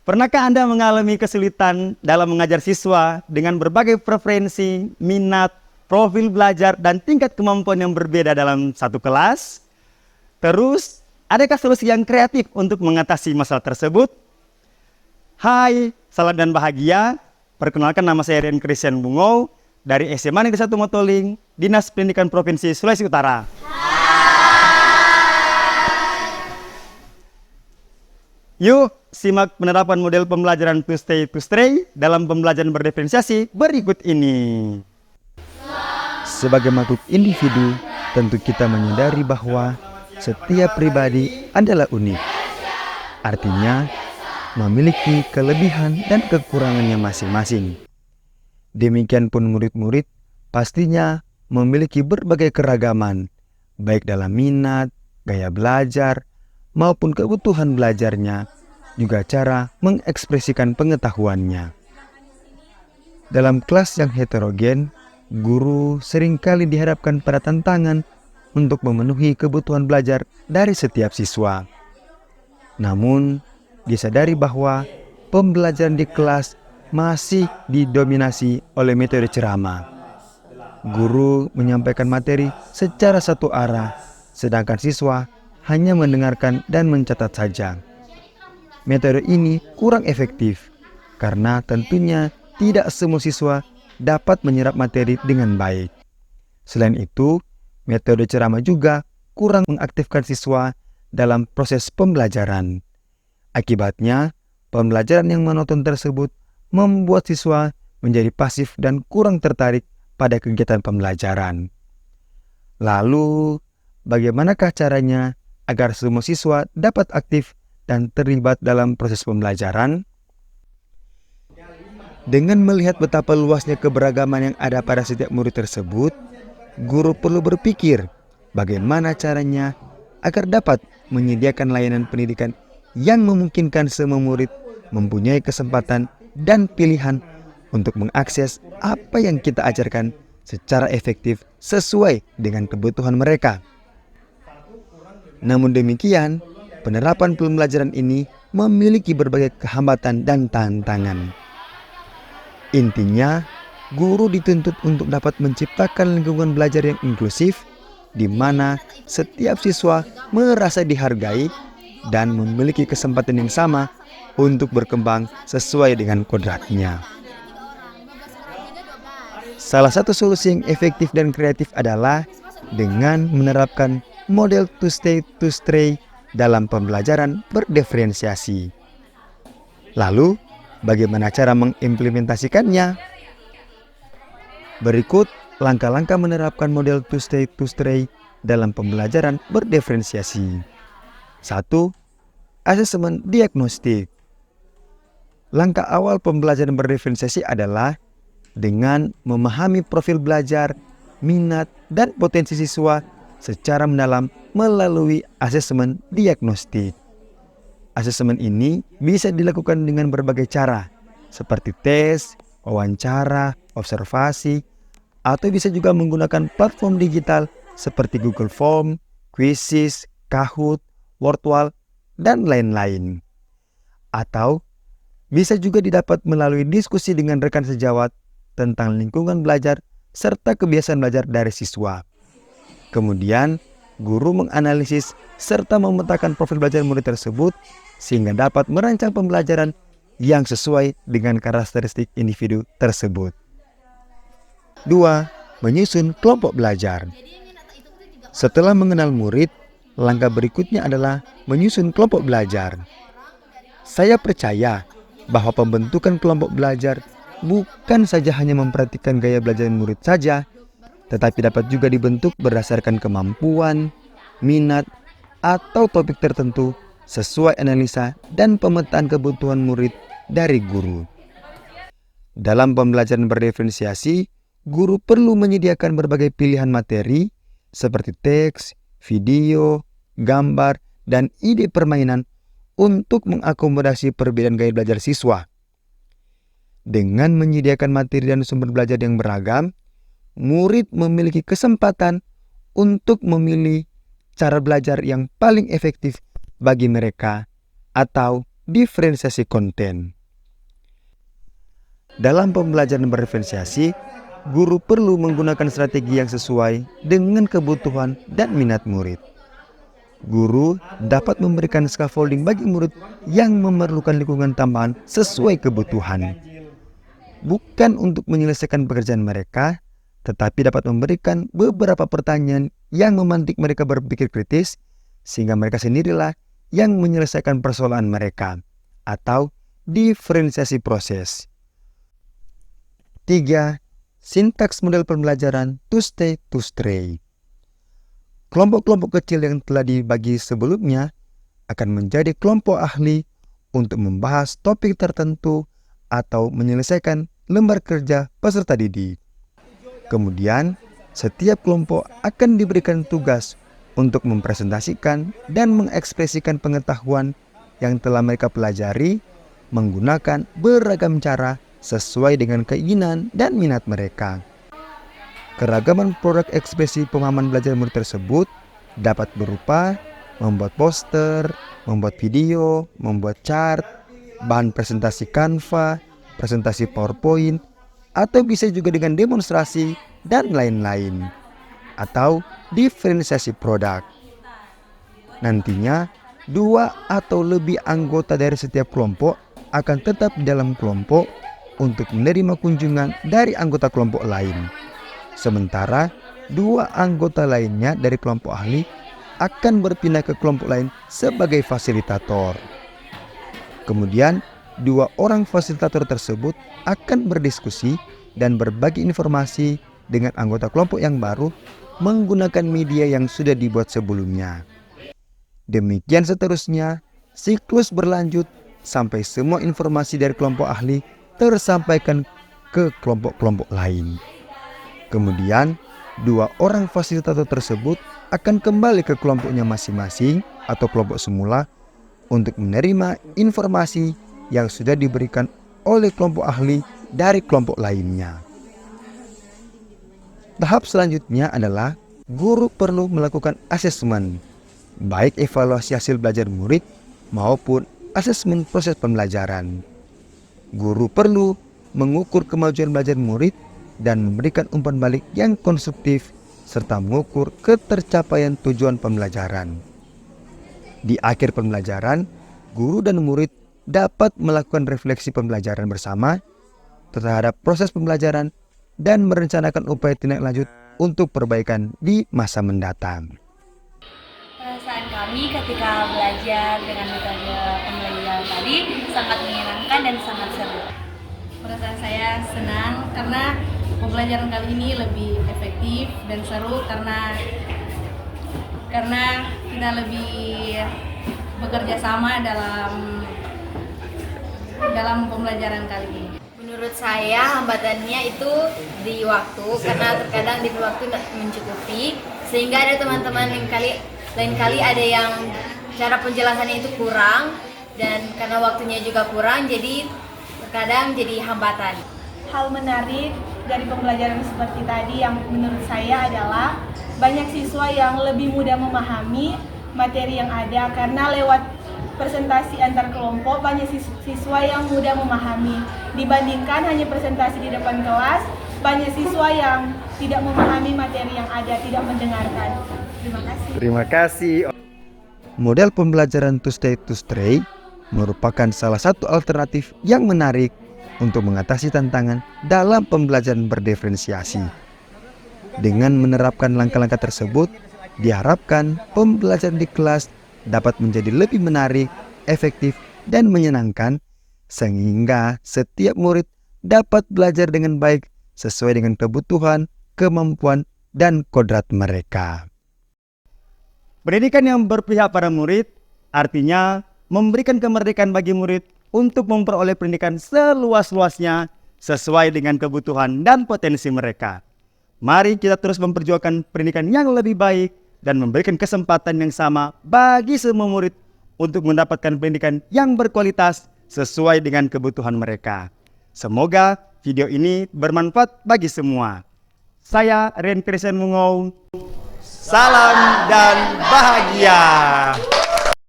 Pernahkah Anda mengalami kesulitan dalam mengajar siswa dengan berbagai preferensi, minat, profil belajar, dan tingkat kemampuan yang berbeda dalam satu kelas? Terus, adakah solusi yang kreatif untuk mengatasi masalah tersebut? Hai, salam dan bahagia. Perkenalkan, nama saya Rian Christian Bungo dari SMA Negeri 1 Motoling, Dinas Pendidikan Provinsi Sulawesi Utara. Yuk, simak penerapan model pembelajaran to stay to stray dalam pembelajaran berdiferensiasi berikut ini. Sebagai makhluk individu, tentu kita menyadari bahwa setiap pribadi adalah unik. Artinya, memiliki kelebihan dan kekurangannya masing-masing. Demikian pun murid-murid pastinya memiliki berbagai keragaman, baik dalam minat, gaya belajar, maupun kebutuhan belajarnya, juga cara mengekspresikan pengetahuannya. Dalam kelas yang heterogen, guru seringkali dihadapkan pada tantangan untuk memenuhi kebutuhan belajar dari setiap siswa. Namun, disadari bahwa pembelajaran di kelas masih didominasi oleh metode ceramah. Guru menyampaikan materi secara satu arah, sedangkan siswa hanya mendengarkan dan mencatat saja. Metode ini kurang efektif karena tentunya tidak semua siswa dapat menyerap materi dengan baik. Selain itu, metode ceramah juga kurang mengaktifkan siswa dalam proses pembelajaran. Akibatnya, pembelajaran yang monoton tersebut membuat siswa menjadi pasif dan kurang tertarik pada kegiatan pembelajaran. Lalu, bagaimanakah caranya agar semua siswa dapat aktif dan terlibat dalam proses pembelajaran? Dengan melihat betapa luasnya keberagaman yang ada pada setiap murid tersebut, guru perlu berpikir bagaimana caranya agar dapat menyediakan layanan pendidikan yang memungkinkan semua murid mempunyai kesempatan dan pilihan untuk mengakses apa yang kita ajarkan secara efektif sesuai dengan kebutuhan mereka. Namun demikian, penerapan pembelajaran ini memiliki berbagai kehambatan dan tantangan. Intinya, guru dituntut untuk dapat menciptakan lingkungan belajar yang inklusif, di mana setiap siswa merasa dihargai dan memiliki kesempatan yang sama untuk berkembang sesuai dengan kodratnya. Salah satu solusi yang efektif dan kreatif adalah dengan menerapkan model to stay to stray dalam pembelajaran berdiferensiasi. Lalu, bagaimana cara mengimplementasikannya? Berikut langkah-langkah menerapkan model to stay to stray dalam pembelajaran berdiferensiasi. 1. Asesmen diagnostik. Langkah awal pembelajaran berdiferensiasi adalah dengan memahami profil belajar, minat, dan potensi siswa secara mendalam melalui asesmen diagnostik. Asesmen ini bisa dilakukan dengan berbagai cara, seperti tes, wawancara, observasi, atau bisa juga menggunakan platform digital seperti Google Form, Quizzes, Kahoot, Wordwall, dan lain-lain. Atau bisa juga didapat melalui diskusi dengan rekan sejawat tentang lingkungan belajar serta kebiasaan belajar dari siswa. Kemudian, guru menganalisis serta memetakan profil belajar murid tersebut sehingga dapat merancang pembelajaran yang sesuai dengan karakteristik individu tersebut. 2. Menyusun kelompok belajar. Setelah mengenal murid, langkah berikutnya adalah menyusun kelompok belajar. Saya percaya bahwa pembentukan kelompok belajar bukan saja hanya memperhatikan gaya belajar murid saja, tetapi dapat juga dibentuk berdasarkan kemampuan, minat, atau topik tertentu sesuai analisa dan pemetaan kebutuhan murid dari guru. Dalam pembelajaran berdiferensiasi, guru perlu menyediakan berbagai pilihan materi seperti teks, video, gambar, dan ide permainan untuk mengakomodasi perbedaan gaya belajar siswa. Dengan menyediakan materi dan sumber belajar yang beragam, murid memiliki kesempatan untuk memilih cara belajar yang paling efektif bagi mereka atau diferensiasi konten. Dalam pembelajaran berdiferensiasi, guru perlu menggunakan strategi yang sesuai dengan kebutuhan dan minat murid. Guru dapat memberikan scaffolding bagi murid yang memerlukan lingkungan tambahan sesuai kebutuhan. Bukan untuk menyelesaikan pekerjaan mereka, tetapi dapat memberikan beberapa pertanyaan yang memantik mereka berpikir kritis, sehingga mereka sendirilah yang menyelesaikan persoalan mereka, atau diferensiasi proses. 3. Sintaks model pembelajaran to stay to stray. Kelompok-kelompok kecil yang telah dibagi sebelumnya akan menjadi kelompok ahli untuk membahas topik tertentu atau menyelesaikan lembar kerja peserta didik. Kemudian, setiap kelompok akan diberikan tugas untuk mempresentasikan dan mengekspresikan pengetahuan yang telah mereka pelajari menggunakan beragam cara sesuai dengan keinginan dan minat mereka. Keragaman produk ekspresi pemahaman belajar murid tersebut dapat berupa membuat poster, membuat video, membuat chart, bahan presentasi Canva, presentasi PowerPoint, atau bisa juga dengan demonstrasi dan lain-lain, atau diferensiasi produk. Nantinya, 2 atau lebih anggota dari setiap kelompok akan tetap di dalam kelompok untuk menerima kunjungan dari anggota kelompok lain. Sementara 2 anggota lainnya dari kelompok ahli akan berpindah ke kelompok lain sebagai fasilitator. Kemudian, 2 orang fasilitator tersebut akan berdiskusi dan berbagi informasi dengan anggota kelompok yang baru menggunakan media yang sudah dibuat sebelumnya. Demikian seterusnya, siklus berlanjut sampai semua informasi dari kelompok ahli tersampaikan ke kelompok-kelompok lain. Kemudian, 2 orang fasilitator tersebut akan kembali ke kelompoknya masing-masing atau kelompok semula untuk menerima informasi yang sudah diberikan oleh kelompok ahli dari kelompok lainnya. Tahap selanjutnya adalah guru perlu melakukan asesmen, baik evaluasi hasil belajar murid maupun asesmen proses pembelajaran. Guru perlu mengukur kemajuan belajar murid dan memberikan umpan balik yang konstruktif serta mengukur ketercapaian tujuan pembelajaran. Di akhir pembelajaran, guru dan murid dapat melakukan refleksi pembelajaran bersama terhadap proses pembelajaran dan merencanakan upaya tindak lanjut untuk perbaikan di masa mendatang. Perasaan kami ketika belajar dengan metode pembelajaran tadi sangat menyenangkan dan sangat seru. Perasaan saya senang karena pembelajaran kali ini lebih efektif dan seru karena kita lebih bekerja sama dalam pembelajaran kali ini. Menurut saya hambatannya itu di waktu, karena terkadang di waktu tidak mencukupi, sehingga ada teman-teman lain kali ada yang cara penjelasannya itu kurang, dan karena waktunya juga kurang, jadi terkadang jadi hambatan. Hal menarik dari pembelajaran seperti tadi yang menurut saya adalah banyak siswa yang lebih mudah memahami materi yang ada karena lewat presentasi antar kelompok banyak siswa yang mudah memahami dibandingkan hanya presentasi di depan kelas, banyak siswa yang tidak memahami materi yang ada, tidak mendengarkan. Terima kasih. Terima kasih. Model pembelajaran to stay to stray merupakan salah satu alternatif yang menarik untuk mengatasi tantangan dalam pembelajaran berdiferensiasi. Dengan menerapkan langkah-langkah tersebut, diharapkan pembelajaran di kelas dapat menjadi lebih menarik, efektif, dan menyenangkan, sehingga setiap murid dapat belajar dengan baik sesuai dengan kebutuhan, kemampuan, dan kodrat mereka. Pendidikan yang berpihak pada murid artinya memberikan kemerdekaan bagi murid untuk memperoleh pendidikan seluas-luasnya sesuai dengan kebutuhan dan potensi mereka. Mari kita terus memperjuangkan pendidikan yang lebih baik dan memberikan kesempatan yang sama bagi semua murid untuk mendapatkan pendidikan yang berkualitas sesuai dengan kebutuhan mereka. Semoga video ini bermanfaat bagi semua. Saya Ren Christian Mungau. Salam dan bahagia.